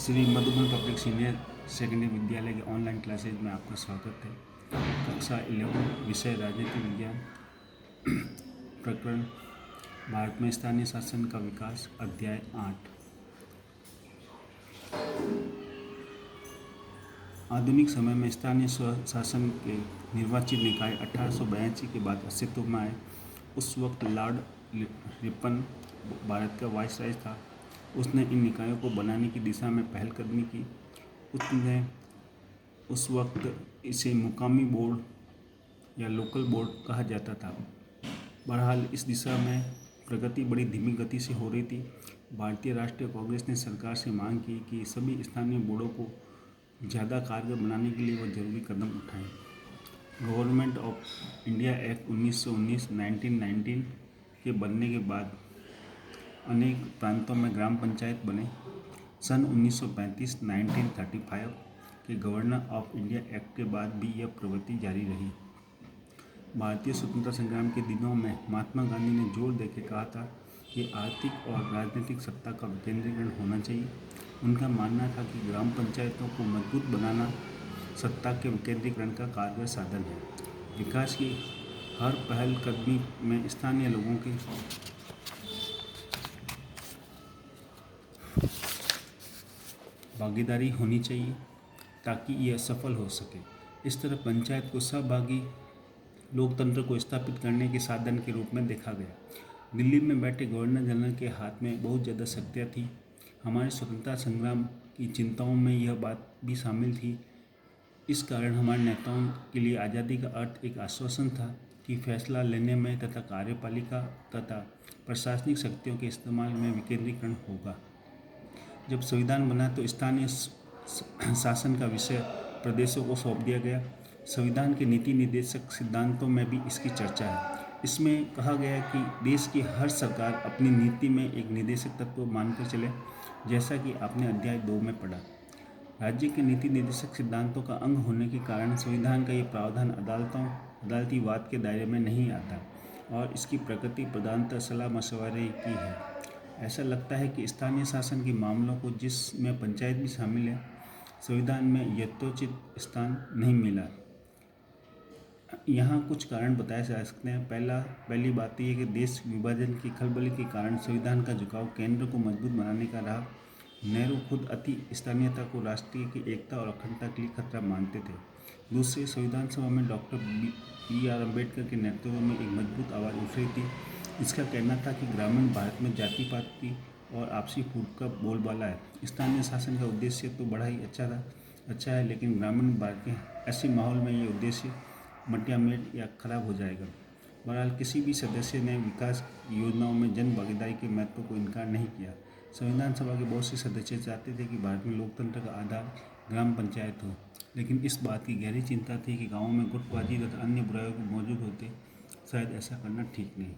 Shri Madhuban public senior secondary विद्यालय के online classes में आपका स्वागत है। कक्षा 11 विषय राजनीति विज्ञान प्रकरण भारत में स्थानीय शासन का विकास अध्याय 8। आधुनिक समय में स्थानीय शासन के निर्वाचित निकाय 1882 के बाद अस्तित्व में आए। उस वक्त लॉर्ड रिपन भारत का वाइसराय था। उसने इन निकायों को बनाने की दिशा में पहलकदमी की। उसने उस वक्त इसे मुकामी बोर्ड या लोकल बोर्ड कहा जाता था। बहरहाल इस दिशा में प्रगति बड़ी धीमी गति से हो रही थी। भारतीय राष्ट्रीय कांग्रेस ने सरकार से मांग की कि सभी स्थानीय बोर्डों को ज़्यादा कारगर बनाने के लिए वह जरूरी कदम उठाएं। गवर्नमेंट ऑफ इंडिया एक्ट 1919 के बनने के बाद अनेक प्रांतों में ग्राम पंचायत बने। सन 1935 के गवर्नर ऑफ इंडिया एक्ट के बाद भी यह प्रवृत्ति जारी रही। भारतीय स्वतंत्रता संग्राम के दिनों में महात्मा गांधी ने जोर देकर कहा था कि आर्थिक और राजनीतिक सत्ता का विकेंद्रीकरण होना चाहिए। उनका मानना था कि ग्राम पंचायतों को मजबूत बनाना सत्ता के विकेंद्रीकरण का कारगर साधन है। विकास की हर पहलकदमी में स्थानीय लोगों की भागीदारी होनी चाहिए ताकि यह सफल हो सके। इस तरह पंचायत को सहभागी लोकतंत्र को स्थापित करने के साधन के रूप में देखा गया। दिल्ली में बैठे गवर्नर जनरल के हाथ में बहुत ज़्यादा शक्तियाँ थी। हमारे स्वतंत्रता संग्राम की चिंताओं में यह बात भी शामिल थी। इस कारण हमारे नेताओं के लिए आज़ादी का अर्थ एक आश्वासन था कि फैसला लेने में तथा कार्यपालिका तथा प्रशासनिक शक्तियों के इस्तेमाल में विकेंद्रीकरण होगा। जब संविधान बना तो स्थानीय शासन का विषय प्रदेशों को सौंप दिया गया। संविधान के नीति निर्देशक सिद्धांतों में भी इसकी चर्चा है। इसमें कहा गया है कि देश की हर सरकार अपनी नीति में एक निर्देशक तत्व मानकर चले, जैसा कि आपने अध्याय 2 में पढ़ा। राज्य के नीति निर्देशक सिद्धांतों का अंग होने के कारण संविधान का ये प्रावधान अदालती वाद के दायरे में नहीं आता और इसकी प्रकृति प्रधानतः सलाह मशवरे की है। ऐसा लगता है कि स्थानीय शासन के मामलों को, जिसमें पंचायत भी शामिल है, संविधान में यथोचित स्थान नहीं मिला। यहाँ कुछ कारण बताए जा सकते हैं। पहली बात यह कि देश विभाजन की खलबली के कारण संविधान का झुकाव केंद्र को मजबूत बनाने का रहा। नेहरू खुद अति स्थानीयता को राष्ट्रीय की एकता और अखंडता के लिए खतरा मानते थे। दूसरे, संविधान सभा में डॉक्टर B.R. अम्बेडकर के नेतृत्व में एक मजबूत आवाज़ उठ रही थी। इसका कहना था कि ग्रामीण भारत में जाति पाति और आपसी फूट का बोलबाला है। स्थानीय शासन का उद्देश्य तो बड़ा ही अच्छा है, लेकिन ग्रामीण भारत के ऐसे माहौल में ये उद्देश्य मटियामेट या खराब हो जाएगा। बहरहाल किसी भी सदस्य ने विकास योजनाओं में जन भागीदारी के महत्व को इनकार नहीं किया। संविधान सभा के बहुत से सदस्य चाहते थे कि भारत में लोकतंत्र का आधार ग्राम पंचायत हो, लेकिन इस बात की गहरी चिंता थी कि गाँवों में गुटबाजी तथा अन्य बुराइयों के मौजूद होते शायद ऐसा करना ठीक नहीं।